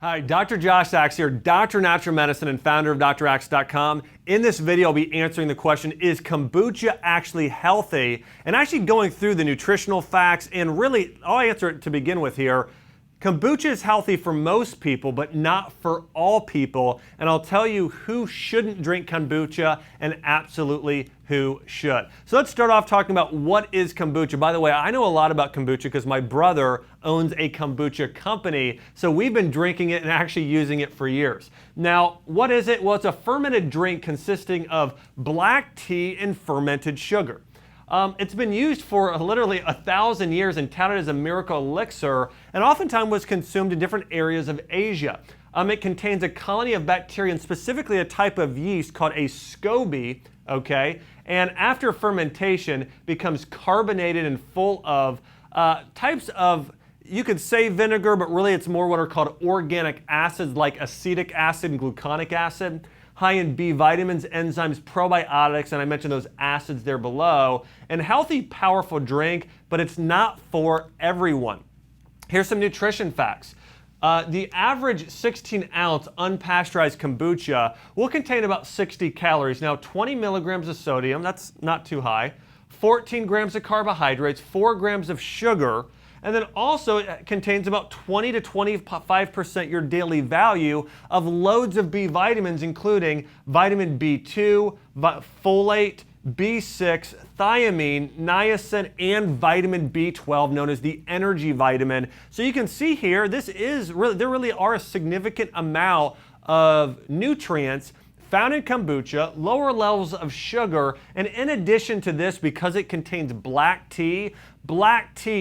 Hi, Dr. Josh Axe here, Doctor of Natural Medicine and founder of draxe.com. In this video, I'll be answering the question, is kombucha actually healthy? And actually going through the nutritional facts, and really, I'll answer it to begin with here. Kombucha is healthy for most people, but not for all people. And I'll tell you who shouldn't drink kombucha and absolutely who should. So let's start off talking about what is kombucha. By the way, I know a lot about kombucha because my brother owns a kombucha company. So we've been drinking it and actually using it for years. Now, what is it? Well, it's a fermented drink consisting of black tea and fermented sugar. It's been used for literally 1,000 years and touted as a miracle elixir, and oftentimes was consumed in different areas of Asia. It contains a colony of bacteria, and specifically a type of yeast called a SCOBY, okay? And after fermentation, becomes carbonated and full of types of, you could say vinegar, but really it's more what are called organic acids like acetic acid and gluconic acid. High in B vitamins, enzymes, probiotics, and I mentioned those acids there below. And healthy, powerful drink, but it's not for everyone. Here's some nutrition facts. The average 16-ounce unpasteurized kombucha will contain about 60 calories. Now, 20 milligrams of sodium, that's not too high, 14 grams of carbohydrates, 4 grams of sugar, and then also it contains about 20 to 25% your daily value of loads of B vitamins, including vitamin B2, folate, B6, thiamine, niacin, and vitamin B12, known as the energy vitamin. So you can see here, there really are a significant amount of nutrients found in kombucha, lower levels of sugar, and in addition to this, because it contains black tea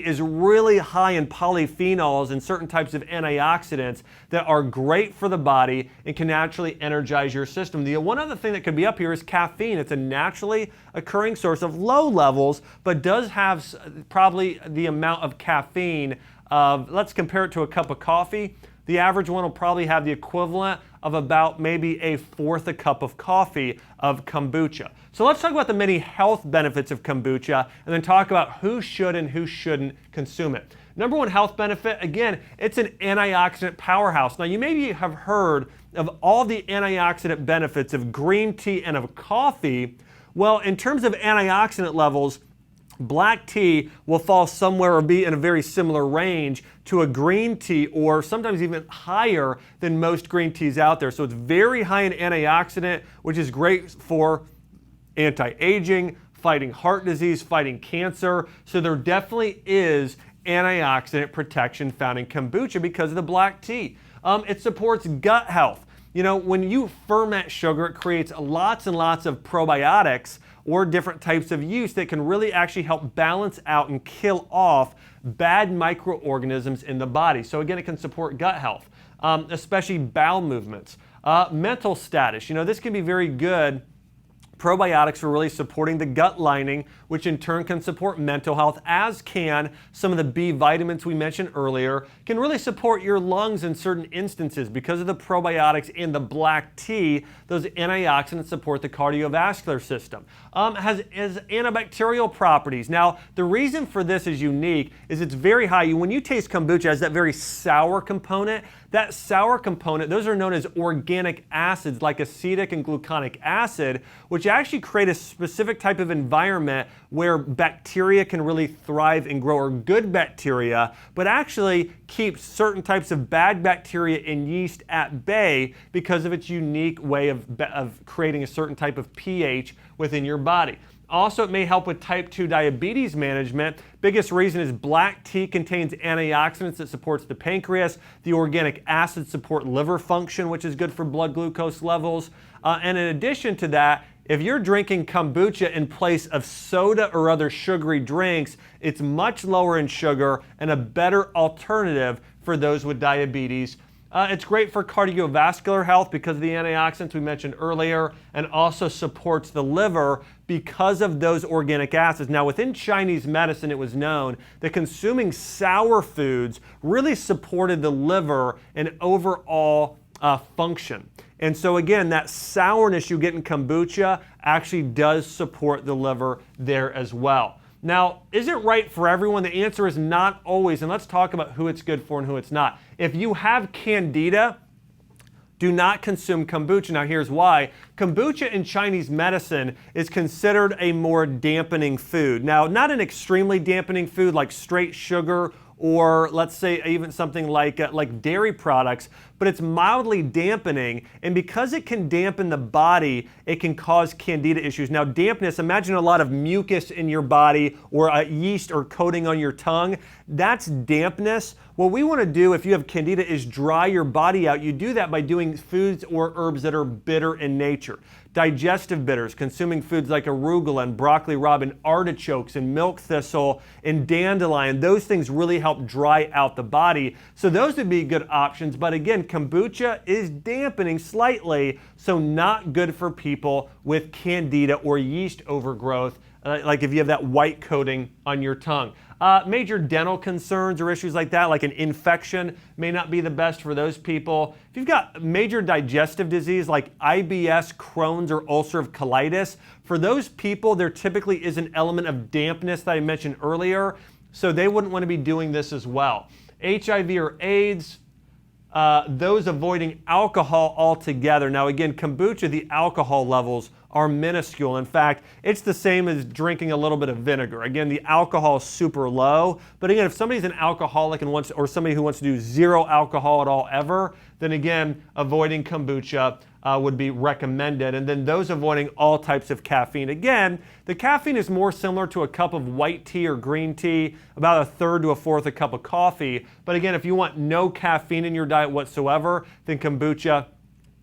is really high in polyphenols and certain types of antioxidants that are great for the body and can naturally energize your system. The one other thing that could be up here is caffeine. It's a naturally occurring source of low levels, but does have probably the amount of caffeine of, let's compare it to a cup of coffee. The average one will probably have the equivalent of about maybe a fourth a cup of coffee of kombucha. So let's talk about the many health benefits of kombucha and then talk about who should and who shouldn't consume it. Number one health benefit, again, it's an antioxidant powerhouse. Now you maybe have heard of all the antioxidant benefits of green tea and of coffee. Well, in terms of antioxidant levels, black tea will fall somewhere or be in a very similar range to a green tea, or sometimes even higher than most green teas out there. So it's very high in antioxidant, which is great for anti-aging, fighting heart disease, fighting cancer. So there definitely is antioxidant protection found in kombucha because of the black tea. It supports gut health. You know, when you ferment sugar, it creates lots and lots of probiotics or different types of yeast that can really actually help balance out and kill off bad microorganisms in the body. So again, it can support gut health, especially bowel movements. Mental status, you know, this can be very good. Probiotics are really supporting the gut lining, which in turn can support mental health, as can some of the B vitamins we mentioned earlier, can really support your lungs in certain instances because of the probiotics in the black tea. Those antioxidants support the cardiovascular system. Has antibacterial properties. Now, the reason for this is unique is it's very high. When you taste kombucha, it has that very sour component. That sour component, those are known as organic acids like acetic and gluconic acid, which actually create a specific type of environment where bacteria can really thrive and grow, or good bacteria, but actually keep certain types of bad bacteria and yeast at bay because of its unique way of creating a certain type of pH within your body. Also, it may help with type 2 diabetes management. Biggest reason is black tea contains antioxidants that supports the pancreas. The organic acids support liver function, which is good for blood glucose levels. And in addition to that, if you're drinking kombucha in place of soda or other sugary drinks, it's much lower in sugar and a better alternative for those with diabetes. It's great for cardiovascular health because of the antioxidants we mentioned earlier, and also supports the liver because of those organic acids. Now, within Chinese medicine, it was known that consuming sour foods really supported the liver and overall function. And so again, that sourness you get in kombucha actually does support the liver there as well. Now, is it right for everyone? The answer is not always, and let's talk about who it's good for and who it's not. If you have candida, do not consume kombucha. Now here's why. Kombucha in Chinese medicine is considered a more dampening food. Now, not an extremely dampening food like straight sugar or let's say even something like dairy products, but it's mildly dampening, and because it can dampen the body, it can cause candida issues. Now dampness, imagine a lot of mucus in your body or a yeast or coating on your tongue. That's dampness. What we want to do if you have candida is dry your body out. You do that by doing foods or herbs that are bitter in nature. Digestive bitters, consuming foods like arugula and broccoli rabe and artichokes and milk thistle and dandelion. Those things really help dry out the body. So those would be good options. But again, kombucha is dampening slightly, so not good for people with candida or yeast overgrowth, like if you have that white coating on your tongue. Major dental concerns or issues like that, like an infection, may not be the best for those people. If you've got major digestive disease like IBS, Crohn's, or ulcerative colitis, for those people, there typically is an element of dampness that I mentioned earlier, so they wouldn't want to be doing this as well. HIV or AIDS, those avoiding alcohol altogether. Now again, kombucha, the alcohol levels are minuscule. In fact, it's the same as drinking a little bit of vinegar. Again, the alcohol is super low, but again, if somebody's an alcoholic and wants, or somebody who wants to do zero alcohol at all ever, then again, avoiding kombucha would be recommended. And then those avoiding all types of caffeine. Again, the caffeine is more similar to a cup of white tea or green tea, about a third to a fourth a cup of coffee. But again, if you want no caffeine in your diet whatsoever, then kombucha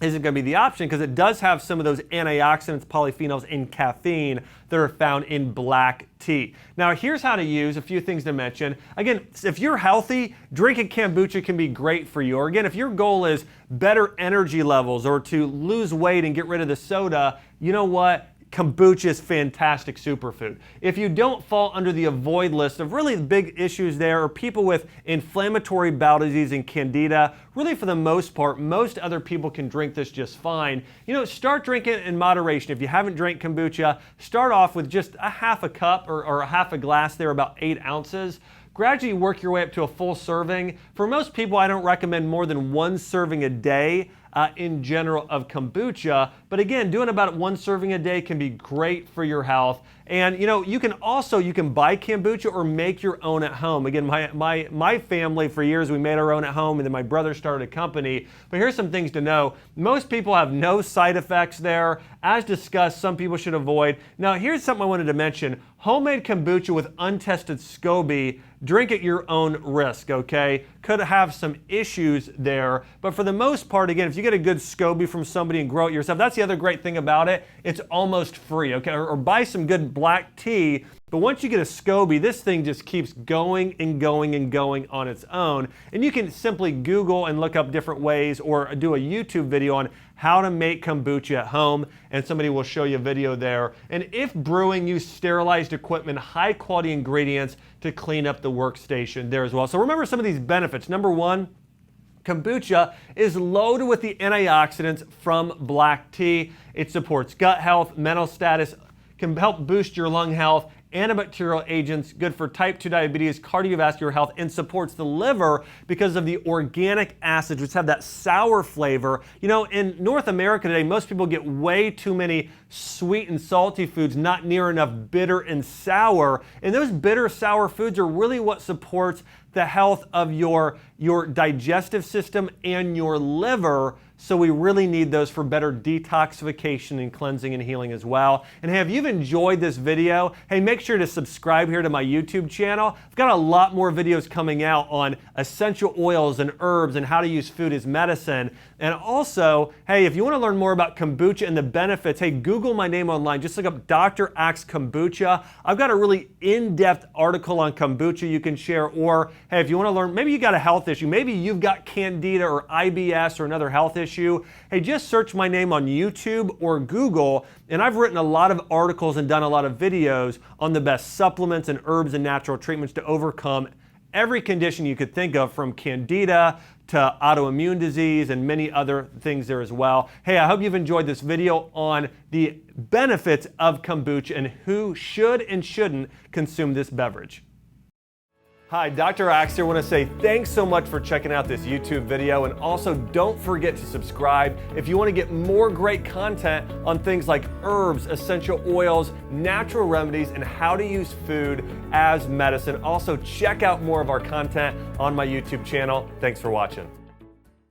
isn't going to be the option, because it does have some of those antioxidants, polyphenols in caffeine that are found in black tea. Now here's how to use, a few things to mention. Again, if you're healthy, drinking kombucha can be great for you. Or again, if your goal is better energy levels or to lose weight and get rid of the soda, you know what? Kombucha is fantastic superfood. If you don't fall under the avoid list of really big issues there, or people with inflammatory bowel disease and candida, really for the most part, most other people can drink this just fine. You know, start drinking it in moderation. If you haven't drank kombucha, start off with just a half a cup or a half a glass there, about 8 ounces. Gradually work your way up to a full serving. For most people, I don't recommend more than 1 serving a day in general of kombucha. But again, doing about 1 serving a day can be great for your health. And you know, you can buy kombucha or make your own at home. Again, my family for years, we made our own at home, and then my brother started a company. But here's some things to know. Most people have no side effects there. As discussed, some people should avoid. Now here's something I wanted to mention. Homemade kombucha with untested SCOBY, drink at your own risk, okay? Could have some issues there, but for the most part, again, if you get a good SCOBY from somebody and grow it yourself, that's the other great thing about it. It's almost free, okay? Or buy some good black tea. But once you get a SCOBY, this thing just keeps going and going and going on its own. And you can simply Google and look up different ways, or do a YouTube video on how to make kombucha at home, and somebody will show you a video there. And if brewing, use sterilized equipment, high quality ingredients to clean up the workstation there as well. So remember some of these benefits. Number 1, kombucha is loaded with the antioxidants from black tea. It supports gut health, mental status, can help boost your lung health, antibacterial agents, good for type 2 diabetes, cardiovascular health, and supports the liver because of the organic acids, which have that sour flavor. You know, in North America today, most people get way too many sweet and salty foods, not near enough bitter and sour. And those bitter, sour foods are really what supports the health of your digestive system and your liver. So we really need those for better detoxification and cleansing and healing as well. And hey, if you've enjoyed this video, hey, make sure to subscribe here to my YouTube channel. I've got a lot more videos coming out on essential oils and herbs and how to use food as medicine. And also, hey, if you want to learn more about kombucha and the benefits, hey, Google my name online. Just look up Dr. Axe Kombucha. I've got a really in-depth article on kombucha you can share. Or hey, if you want to learn, maybe you got a health issue, maybe you've got candida or IBS or another health issue, hey, just search my name on YouTube or Google, and I've written a lot of articles and done a lot of videos on the best supplements and herbs and natural treatments to overcome every condition you could think of, from candida to autoimmune disease and many other things there as well. Hey, I hope you've enjoyed this video on the benefits of kombucha and who should and shouldn't consume this beverage. Hi, Dr. Axe here. I want to say thanks so much for checking out this YouTube video, and also don't forget to subscribe if you want to get more great content on things like herbs, essential oils, natural remedies, and how to use food as medicine. Also, check out more of our content on my YouTube channel. Thanks for watching.